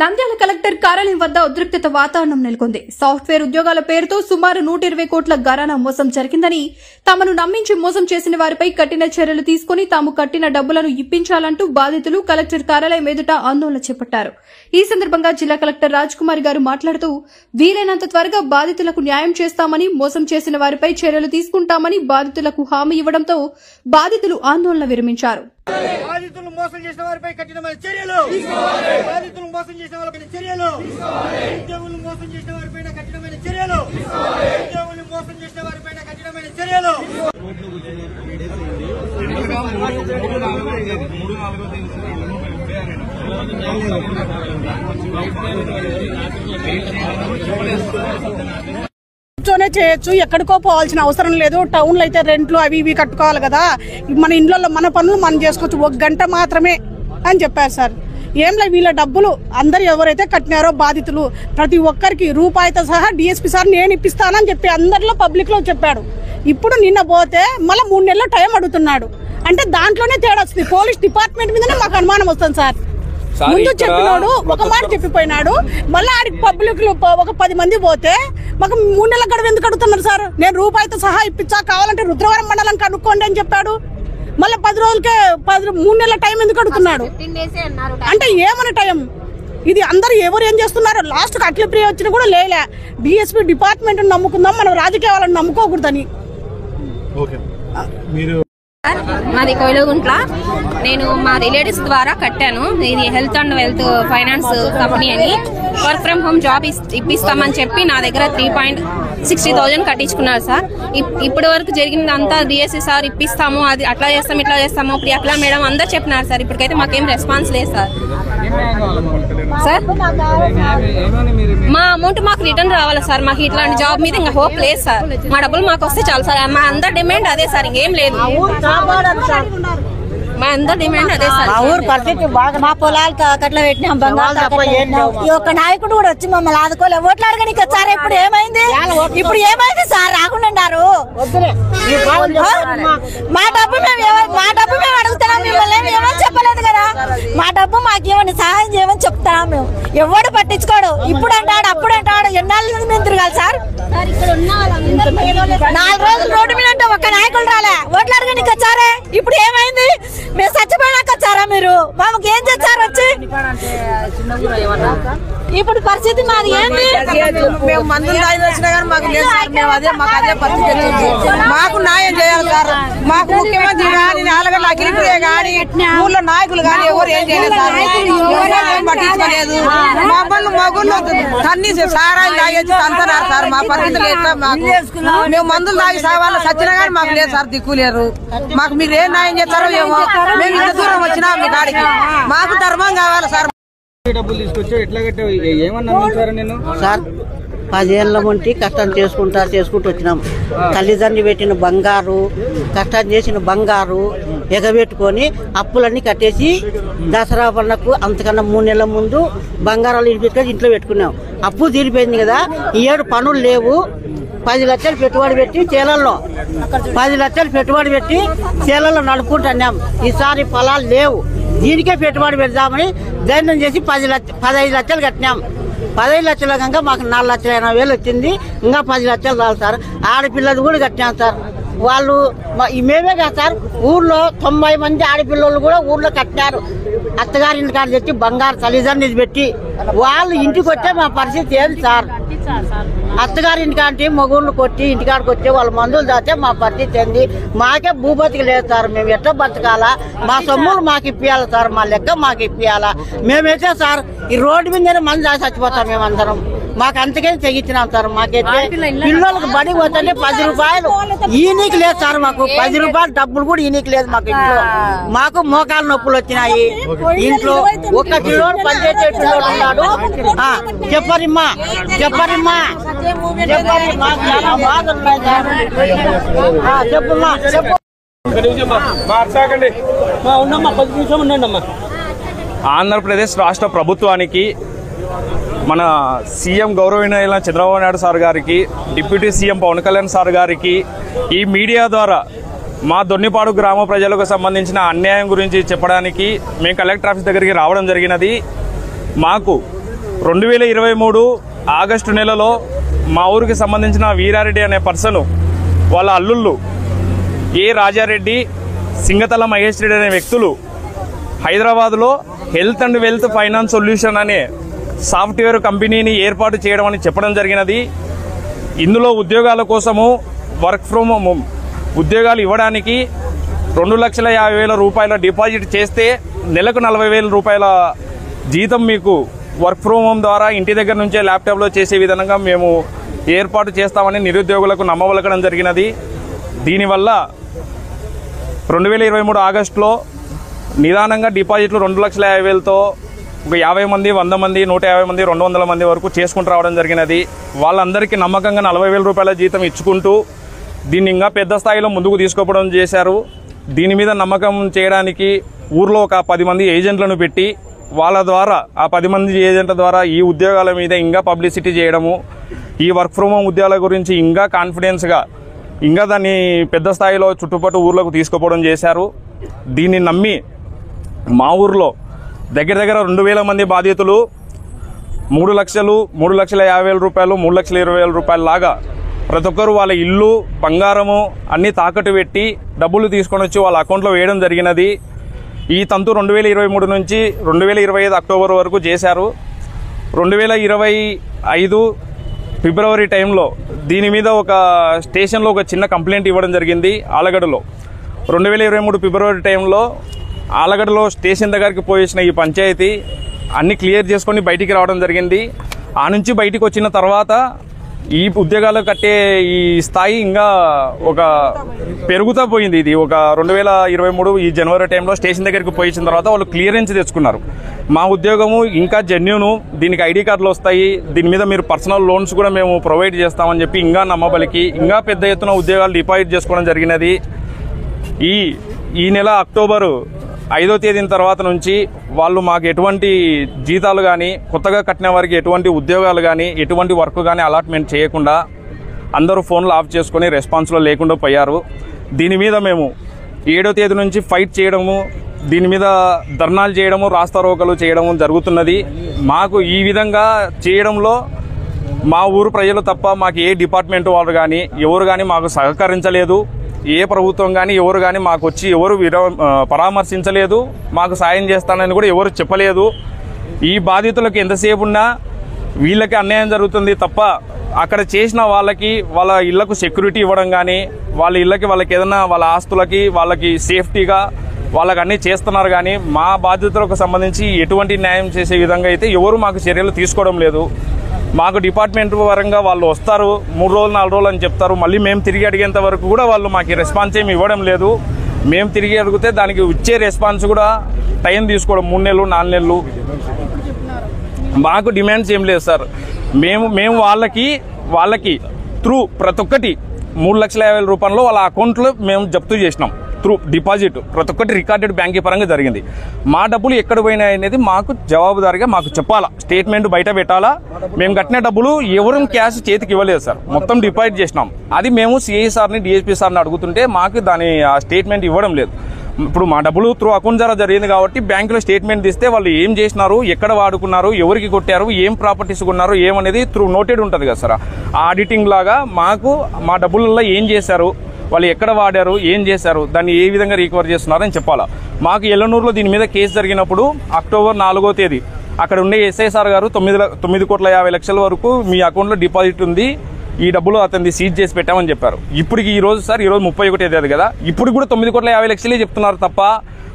Nandyal collector కార్యాలయం వద్ద ఉద్రిక్తత వాతావరణం నెలకొంది. సాఫ్ట్వేర్ ఉద్యోగాల పేరుతో సుమారు 120 కోట్ల గరానా మోసం జరిగిందని, తమను నమ్మించి మోసం చేసిన వారిపై కఠిన చర్యలు తీసుకుని తాము కట్టిన డబ్బులను ఇప్పించాలంటూ బాధితులు కలెక్టర్ కార్యాలయం ఎదుట ఆందోళన చేపట్టారు. ఈ సందర్భంగా జిల్లా కలెక్టర్ రాజ్ కుమార్ గారు మాట్లాడుతూ, వీలైనంత త్వరగా బాధితులకు న్యాయం చేస్తామని, మోసం చేసిన వారిపై చర్యలు తీసుకుంటామని బాధితులకు హామీ ఇవ్వడంతో బాధితులు ఆందోళన విరమించారు. బాధితులను మోసం చేసిన వారిపై కఠినమైన చర్యలు, బాధితులను మోసం చేసిన వారిపై చర్యలు, ఉద్యోగులను మోసం చేసిన వారిపై కఠినమైన చర్యలు, ఉద్యోగులను మోసం చేసిన వారిపై కఠినమైన చర్యలు. చేయొచ్చు, ఎక్కడికో పోవాల్సిన అవసరం లేదు. టౌన్లో అయితే రెంట్లు అవి ఇవి కట్టుకోవాలి కదా, మన ఇంట్లో మన పనులు మనం చేసుకోవచ్చు, 1 గంట మాత్రమే అని చెప్పారు సార్. ఏం లేదు, వీళ్ళ డబ్బులు అందరు ఎవరైతే కట్టినారో బాధితులు ప్రతి ఒక్కరికి రూపాయితో సహా డిఎస్పీ సార్ నేను ఇప్పిస్తానని చెప్పి అందరిలో పబ్లిక్ లో చెప్పాడు. ఇప్పుడు నిన్న పోతే మళ్ళీ 3 నెలల టైం అడుగుతున్నాడు. అంటే దాంట్లోనే తేడా వస్తుంది. పోలీస్ డిపార్ట్మెంట్ మీదనే మాకు అనుమానం వస్తుంది సార్. ముందు చెప్పినాడు, ఒక మాట చెప్పిపోయినాడు, మళ్ళీ ఆడికి పబ్లిక్ ఒక 10 మంది పోతే మాకు 3 నెలల గడువు ఎందుకు అడుగుతున్నారు సార్? నేను రూపాయితో సహా ఇప్పించా, కావాలంటే రుద్రవరం మండలం కనుక్కోండి అని చెప్పాడు. మళ్ళీ 10 రోజులకే 3 నెలల టైం ఎందుకు అడుగుతున్నాడు? అంటే ఏమన్నా టైం ఇది? అందరు ఎవరు ఏం చేస్తున్నారు? లాస్ట్ అఖిల ప్రియ వచ్చినా కూడా లేలే. డిఎస్పీ డిపార్ట్మెంట్ నమ్ముకుందాం, మనం రాజకీయ వాళ్ళని నమ్ముకోకూడదని. మాది కోయిలగుంట్ల. నేను మా రిలేటివ్స్ ద్వారా కట్టాను. ఇది health and wealth finance company అని. వర్క్ ఫ్రమ్ హోమ్ జాబ్ ఇప్పిస్తామని చెప్పి నా దగ్గర 3,60,000 కట్టించుకున్నారు సార్. ఇప్పటి వరకు జరిగిందంతా డిఎస్సీ సార్ ఇప్పిస్తాము, అది అట్లా చేస్తాం ఇట్లా చేస్తాము, ఇప్పుడు అట్లా మేడం అందరు చెప్పినారు సార్. ఇప్పటికైతే మాకేం రెస్పాన్స్ లేదు సార్. సార్ మా అమౌంట్ మాకు రిటర్న్ రావాలి సార్. మాకు ఇట్లాంటి జాబ్ మీద ఇంకా హోప్ లేదు సార్. మా డబ్బులు మాకు వస్తే చాలు సార్. మా అందరు డిమాండ్ అదే సార్, ఇంకేం లేదు. మా అందరు డిమాండ్ అదే సార్. మా ఊరు పరిస్థితి బాగా, మా పొలాలు తాకట్లో పెట్టినాం, బంగారు ఈ ఒక్క నాయకుడు కూడా వచ్చి మమ్మల్ని ఆదుకోలేదు. ఓట్లు అడగడానికి వచ్చారు. ఇప్పుడు ఏమైంది? ఇప్పుడు ఏమైంది సార్? రాకుండారు. మా డబ్బు మేము అడుగుతున్నాం, మిమ్మల్ని ఏమని చెప్పలేదు కదా. మా డబ్బు మాకేమని సహాయం చేయమని చెప్తున్నాం మేము. ఎవడు పట్టించుకోడు. ఇప్పుడు అంటాడు, అప్పుడు అంటాడు. ఎన్నాళ్ళ నుంచి మేము తిరగాలి సార్? 4 రోజులు రోడ్డు మీద అంటే ఒక్క నాయకులు రాలే. ఓట్లు అడగడానికి వచ్చారే. ఇప్పుడు ఏమైంది? మేము చచ్చిపోయాక వచ్చారా మీరు? మాకు ఏం చేశారు వచ్చి? ఇప్పుడు పరిస్థితి మాది ఏంటి? మేము మందులు తాగి వచ్చినా కానీ మాకు లేదు సార్. మేము మాకు అదే పరిస్థితి. మాకు న్యాయం చేయాలి సార్. మాకు ముఖ్యమంత్రి కానీ, నాలుగల అఖిలప్రియ కానీ, ఊళ్ళో నాయకులు కానీ ఎవరు ఏం చేయలేదు సార్. పట్టించుకోలేదు. మగుళ్ళు తన్ని సారాయి తాగేసి తంతున్నారు సార్. మా పరిస్థితులు ఎట్లా? మాకు మేము మందులు తాగి సావాళ్ళు సచ్చినా కానీ మాకు లేదు సార్, దిక్కులేరు. మాకు మీరు ఏం న్యాయం చేస్తారో ఏమో. మేము ఇంత దూరం వచ్చినా మీ కాడికి మాకు ధర్మం కావాలి సార్. డబ్బులు తీసుకొచ్చావు, ఎట్లా కట్టావు? ఏమన్నా నేను సార్ 10 ఏళ్ళ నుండి కష్టం చేసుకుంటూ వచ్చినాం. తల్లిదండ్రులు పెట్టిన బంగారు, కష్టం చేసిన బంగారు ఎగబెట్టుకొని అప్పులన్నీ కట్టేసి దసరా పండుగకు అంతకన్నా 3 నెలల ముందు బంగారాలు ఇడిపెట్టుకొని ఇంట్లో పెట్టుకున్నాం. అప్పు తీరిపోయింది కదా. ఈ ఏడు పనులు లేవు. 10 లక్షలు పెట్టుబడి పెట్టి చేలల్లో 10 లక్షలు పెట్టుబడి పెట్టి చేలల్లో నడుపుకుంటున్నాం. ఈసారి ఫలాలు లేవు. దీనికే పెట్టుబడి పెడదామని ధైర్యం చేసి 15 లక్షలు కట్టినాం. 15 లక్షల కనుక మాకు 4,80,000 వచ్చింది. ఇంకా 10 లక్షలు రాదు సార్. ఆడపిల్లలు కూడా కట్టినాం సార్. వాళ్ళు మేమే కదా సార్, ఊర్లో 90 మంది ఆడపిల్లలు కూడా ఊర్లో కట్టినారు. అత్తగారింటి కాడ తెచ్చి బంగారు తల్లిదండ్రులు పెట్టి వాళ్ళు ఇంటికి వచ్చే మా పరిస్థితి ఏంది సార్? అత్తగారింటి కాంటి మగూళ్ళు కొట్టి ఇంటికాడికి వచ్చే వాళ్ళ మందులు దాటే మా పరిస్థితి ఏంది? మాకే భూపతికి లేదు సార్. మేము ఎట్లా బతకాలా? మా సొమ్ములు మాకు ఇప్పియాలి సార్. మా లెక్క మాకు ఇప్పియాలా? మేమైతే సార్ ఈ రోడ్డు మీదనే మంది దాచి చచ్చిపోతాం మేమందరం. మాకు అంతకే తెగించినాం సార్. మాకైతే పిల్లలకు బడి పోతే 10 రూపాయలు ఈయనకి లేదు సార్. మాకు 10 రూపాయలు డబ్బులు కూడా ఈయనకి లేదు మాకు ఇంట్లో. మాకు మోకాలు నొప్పులు వచ్చినాయి ఇంట్లో. ఒక్క పిల్లోడు పనిచేసే పిల్లోడు ఉన్నాడు. చెప్పరిమ్మా చెప్పమ్మా చెప్పు. ఆంధ్రప్రదేశ్ రాష్ట్ర ప్రభుత్వానికి, మన సీఎం గౌరవనీయులైన చంద్రబాబు నాయుడు సార్ గారికి, deputy CM Pawan Kalyan sir గారికి ఈ మీడియా ద్వారా మా దొన్నిపాడు గ్రామ ప్రజలకు సంబంధించిన అన్యాయం గురించి చెప్పడానికి మేము కలెక్టర్ ఆఫీస్ దగ్గరికి రావడం జరిగినది. మాకు 2023 ఆగస్టు నెలలో మా ఊరికి సంబంధించిన వీరారెడ్డి అనే పర్సన్ వాళ్ళ అల్లుళ్ళు ఏ రాజారెడ్డి, సింగతల మహేష్ రెడ్డి అనే వ్యక్తులు హైదరాబాద్లో health and wealth finance solution అనే సాఫ్ట్వేర్ కంపెనీని ఏర్పాటు చేయడం అని చెప్పడం జరిగినది. ఇందులో ఉద్యోగాల కోసము వర్క్ ఫ్రమ్ హోమ్ ఉద్యోగాలు ఇవ్వడానికి 2,50,000 రూపాయల డిపాజిట్ చేస్తే నెలకు 40,000 రూపాయల జీతం మీకు వర్క్ ఫ్రమ్ హోమ్ ద్వారా ఇంటి దగ్గర నుంచే ల్యాప్టాప్లో చేసే విధంగా మేము ఏర్పాటు చేస్తామని నిరుద్యోగులకు నమ్మవలకడం జరిగినది. దీనివల్ల 2023 ఆగస్టులో నిదానంగా డిపాజిట్లు 2,50,000తో ఒక 50 మంది, 100 మంది, 150 మంది, 200 మంది వరకు చేసుకుంటూ రావడం జరిగినది. వాళ్ళందరికీ నమ్మకంగా 40,000 రూపాయల జీతం ఇచ్చుకుంటూ దీన్ని ఇంకా పెద్ద స్థాయిలో ముందుకు తీసుకోవడం చేశారు. దీని మీద నమ్మకం చేయడానికి ఊర్లో ఒక 10 మంది ఏజెంట్లను పెట్టి వాళ్ళ ద్వారా ఆ 10 మంది ఏజెంట్ల ద్వారా ఈ ఉద్యోగాల మీద ఇంకా పబ్లిసిటీ చేయడము, ఈ వర్క్ ఫ్రమ్ హోమ్ ఉద్యోగాల గురించి ఇంకా కాన్ఫిడెన్స్గా ఇంకా దాన్ని పెద్ద స్థాయిలో చుట్టుపక్కల ఊర్లకు తీసుకుపోవడం చేశారు. దీన్ని నమ్మి మా ఊర్లో దగ్గర 2,000 మంది బాధితులు 3 లక్షలు, 3,50,000 రూపాయలు, 3,20,000 రూపాయల లాగా ప్రతి ఒక్కరు వాళ్ళ ఇల్లు, బంగారము అన్నీ తాకట్టు పెట్టి డబ్బులు తీసుకొని వచ్చి వాళ్ళ అకౌంట్లో వేయడం జరిగినది. ఈ తంతు 2023 నుంచి 2025 అక్టోబర్ వరకు చేశారు. 2025 ఫిబ్రవరి టైంలో దీని మీద ఒక స్టేషన్లో ఒక చిన్న కంప్లైంట్ ఇవ్వడం జరిగింది ఆలగడ్డలో. 2023 ఫిబ్రవరి టైంలో ఆలగడ్డలో స్టేషన్ దగ్గరికి పోయేసిన ఈ పంచాయతీ అన్ని క్లియర్ చేసుకొని బయటికి రావడం జరిగింది. ఆ నుంచి బయటికి వచ్చిన తర్వాత ఈ ఉద్యోగాలు కట్టే ఈ స్థాయి ఇంకా ఒక పెరుగుతూ పోయింది. ఇది ఒక 2023 ఈ జనవరి టైంలో స్టేషన్ దగ్గరికి పోయించిన తర్వాత వాళ్ళు క్లియరెన్స్ తెచ్చుకున్నారు. మా ఉద్యోగము ఇంకా జెన్యూను, దీనికి ఐడి కార్డులు వస్తాయి, దీని మీద మీరు పర్సనల్ లోన్స్ కూడా మేము ప్రొవైడ్ చేస్తామని చెప్పి ఇంకా నమ్మబలికి ఇంకా పెద్ద ఎత్తున ఉద్యోగాలు డిపాజిట్ చేసుకోవడం జరిగినది. ఈ నెల అక్టోబరు 5వ తేదీన తర్వాత నుంచి వాళ్ళు మాకు ఎటువంటి జీతాలు కానీ, కొత్తగా కట్టిన వారికి ఎటువంటి ఉద్యోగాలు కానీ, ఎటువంటి వర్క్ కానీ అలాట్మెంట్ చేయకుండా అందరూ ఫోన్లు ఆఫ్ చేసుకొని రెస్పాన్స్లో లేకుండా పోయారు. దీని మీద మేము 7వ తేదీ నుంచి ఫైట్ చేయడము, దీని మీద ధర్నాలు చేయడము, రాస్తారోకలు చేయడము జరుగుతున్నది. మాకు ఈ విధంగా చేయడంలో మా ఊరు ప్రజలు తప్ప మాకు ఏ డిపార్ట్మెంట్ వాళ్ళు కానీ ఎవరు కానీ మాకు సహకరించలేదు. ఏ ప్రభుత్వం కానీ ఎవరు కానీ మాకు వచ్చి ఎవరు పరామర్శించలేదు. మాకు సాయం చేస్తానని కూడా ఎవరు చెప్పలేదు. ఈ బాధితులకు ఎంతసేపు ఉన్నా వీళ్ళకి అన్యాయం జరుగుతుంది తప్ప అక్కడ చేసిన వాళ్ళకి వాళ్ళ ఇళ్లకు సెక్యూరిటీ ఇవ్వడం కానీ, వాళ్ళ ఇళ్ళకి వాళ్ళకి ఏదైనా వాళ్ళ ఆస్తులకి వాళ్ళకి సేఫ్టీగా వాళ్ళకి అన్నీ చేస్తున్నారు. కానీ మా బాధితులకు సంబంధించి ఎటువంటి న్యాయం చేసే విధంగా అయితే ఎవరు మాకు చర్యలు తీసుకోవడం లేదు. మాకు డిపార్ట్మెంట్ పరంగా వాళ్ళు వస్తారు, 3 రోజులు 4 రోజులు అని చెప్తారు. మళ్ళీ మేము తిరిగి అడిగేంత వరకు కూడా వాళ్ళు మాకు రెస్పాన్స్ ఏమి ఇవ్వడం లేదు. మేము తిరిగి అడిగితే దానికి ఇచ్చే రెస్పాన్స్ కూడా టైం తీసుకోవడం 3 నెలలు 4 నెలలు. మాకు డిమాండ్స్ ఏం లేదు సార్. మేము వాళ్ళకి త్రూ ప్రతి ఒక్కటి 3,50,000 రూపాయలు వాళ్ళ అకౌంట్లో మేము జప్తు చేసినాం. త్రూ డిపాజిట్ ప్రతి ఒక్కటి రికార్డెడ్ బ్యాంకింగ్ పరంగా జరిగింది. మా డబ్బులు ఎక్కడ పోయినాయి అనేది మాకు జవాబుదారిగా మాకు చెప్పాలా, స్టేట్మెంట్ బయట పెట్టాలా. మేము కట్టిన డబ్బులు ఎవరు క్యాష్ చేతికి ఇవ్వలేదు సార్, మొత్తం డిపాజిట్ చేసినాం. అది మేము సిఐ సార్ని, డిఎస్పీ సార్ని అడుగుతుంటే మాకు దాని ఆ స్టేట్మెంట్ ఇవ్వడం లేదు. ఇప్పుడు మా డబ్బులు త్రూ అకౌంట్ ద్వారా జరిగింది కాబట్టి బ్యాంకులో స్టేట్మెంట్ తీస్తే వాళ్ళు ఏం చేసినారు, ఎక్కడ వాడుకున్నారు, ఎవరికి కొట్టారు, ఏం ప్రాపర్టీస్ కొన్నారు, ఏమనేది త్రూ నోటెడ్ ఉంటుంది కదా సార్. ఆ ఆడిటింగ్ లాగా మాకు మా డబ్బులలో ఏం చేశారు, వాళ్ళు ఎక్కడ వాడారు, ఏం చేశారు, దాన్ని ఏ విధంగా రికవర్ చేస్తున్నారని చెప్పాలా. మాకు ఎల్లనూరులో దీని మీద కేసు జరిగినప్పుడు అక్టోబర్ 4వ తేదీ అక్కడ ఉండే ఎస్ఐసార్ గారు 9,50,00,000 వరకు మీ అకౌంట్లో డిపాజిట్ ఉంది, ఈ డబ్బులు అతన్ని సీజ్ చేసి పెట్టామని చెప్పారు. ఇప్పటికి ఈ రోజు సార్, ఈ రోజు 31వ తేదీ కదా, ఇప్పుడు కూడా 9,50,00,000 చెప్తున్నారు తప్ప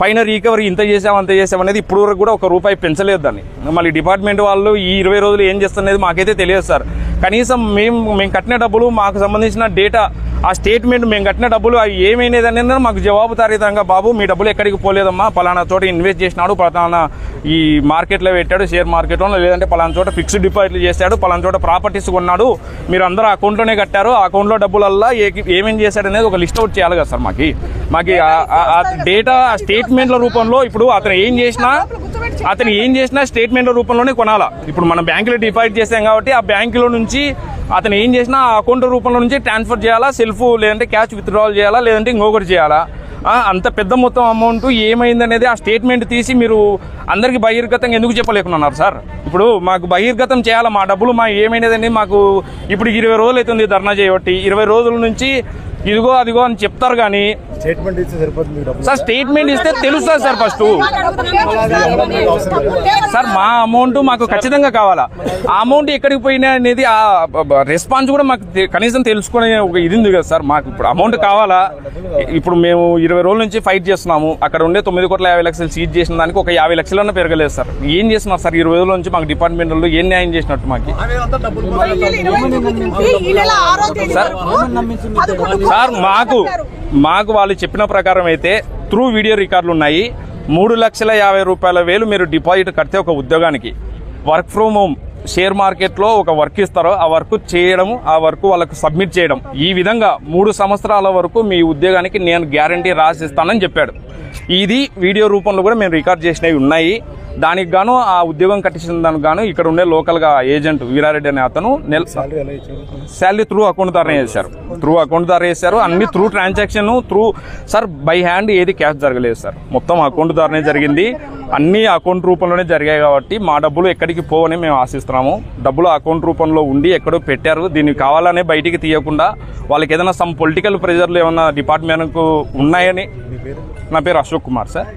పైన రీకవరీ ఇంత చేసాం అంత చేసాం అనేది ఇప్పుడు వరకు కూడా ₹1 పెంచలేదు దాన్ని. మళ్ళీ డిపార్ట్మెంట్ వాళ్ళు ఈ 20 రోజులు ఏం చేస్తున్నది మాకైతే తెలియదు సార్. కనీసం మేము కట్టిన డబ్బులు, మాకు సంబంధించిన డేటా, ఆ స్టేట్మెంట్, మేము కట్టిన డబ్బులు అవి ఏమైనది అనేది మాకు జవాబుదారీతంగా, బాబు మీ డబ్బులు ఎక్కడికి పోలేదమ్మా, పలానా చోట ఇన్వెస్ట్ చేసినాడు, పలానా ఈ మార్కెట్లో పెట్టాడు, షేర్ మార్కెట్లో, లేదంటే పలానా చోట ఫిక్స్డ్ డిపాజిట్లు చేశాడు, పలానా చోట ప్రాపర్టీస్ కొన్నాడు, మీరు అందరూ అకౌంట్లోనే కట్టారు, ఆ అకౌంట్లో డబ్బులల్లా ఏమేం చేశాడు అనేది ఒక లిస్ట్ అవుట్ చేయాలి కదా సార్. మాకు డేటా స్టేట్మెంట్ల రూపంలో, ఇప్పుడు అతను ఏం చేసినా స్టేట్మెంట్ల రూపంలోనే కొనాలా. ఇప్పుడు మనం బ్యాంకులో డిపాజిట్ చేసాం కాబట్టి ఆ బ్యాంకులో నుంచి అతను ఏం చేసినా ఆ అకౌంట్ రూపంలో నుంచి ట్రాన్స్ఫర్ చేయాలా, సెల్ఫ్ లేదంటే క్యాష్ విత్డ్రావల్ చేయాలా, లేదంటే ఇంకొకటి చేయాలా. అంత పెద్ద మొత్తం అమౌంట్ ఏమైంది అనేది ఆ స్టేట్మెంట్ తీసి మీరు అందరికీ బహిర్గతంగా ఎందుకు చెప్పలేకున్నారు సార్? ఇప్పుడు మాకు బహిర్గతం చేయాలి, మా డబ్బులు మా ఏమైనదని మాకు ఇప్పుడు 20 రోజులు అవుతుంది ధర్నా చేయబట్టి. 20 రోజుల నుంచి ఇదిగో అదిగో అని చెప్తారు కానీ సార్ స్టేట్మెంట్ ఇస్తే తెలుస్తుంది సార్. ఫస్ట్ సార్ మా అమౌంట్ మాకు ఖచ్చితంగా కావాలా, ఆ అమౌంట్ ఎక్కడికి పోయినా అనేది ఆ రెస్పాన్స్ కూడా మాకు కనీసం తెలుసుకునే ఒక ఇది ఉంది కదా సార్. మాకు ఇప్పుడు అమౌంట్ కావాలా. ఇప్పుడు మేము 20 రోజుల నుంచి ఫైట్ చేస్తున్నాము. అక్కడ ఉండే 9,50,00,000 సీజ్ చేసిన దానికి ఒక 50 లక్షలన్నా పెరగలేదు సార్. ఏం చేస్తున్నారు సార్ 20 రోజుల నుంచి మాకు డిపార్ట్మెంట్ వాళ్ళు ఏం న్యాయం చేసినట్టు మాకు సార్? మాకు వాళ్ళు చెప్పిన ప్రకారం అయితే త్రూ వీడియో రికార్డులు ఉన్నాయి. 3,50,000 మీరు డిపాజిట్ కడితే ఒక ఉద్యోగానికి వర్క్ ఫ్రమ్ హోమ్ షేర్ మార్కెట్లో ఒక వర్క్ ఇస్తారో ఆ వర్క్ చేయడం, ఆ వర్క్ వాళ్ళకు సబ్మిట్ చేయడం, ఈ విధంగా 3 సంవత్సరాల వరకు మీ ఉద్యోగానికి నేను గ్యారంటీ రాసిస్తానని చెప్పాడు. ఇది వీడియో రూపంలో కూడా మేము రికార్డ్ చేసినవి ఉన్నాయి. దానికి గాను ఆ ఉద్యోగం కట్టించిన దానికి గాను ఇక్కడ ఉండే లోకల్గా ఏజెంట్ వీరారెడ్డి అనే అతను శాలరీ త్రూ అకౌంట్ ద్వారా వేశారు. అన్ని through transaction through sir. By hand ఏది క్యాష్ జరగలేదు సార్, మొత్తం అకౌంట్ ద్వారానే జరిగింది. అన్ని అకౌంట్ రూపంలోనే జరిగాయి కాబట్టి మా డబ్బులు ఎక్కడికి పోవని మేము ఆశిస్తున్నాము. డబ్బులు అకౌంట్ రూపంలో ఉండి ఎక్కడో పెట్టారు. దీన్ని కావాలనే బయటికి తీయకుండా వాళ్ళకి ఏదైనా సమ్ పొలిటికల్ ప్రెజర్లు ఏమన్నా డిపార్ట్మెంట్కు ఉన్నాయని. నా పేరు అశోక్ కుమార్ సార్.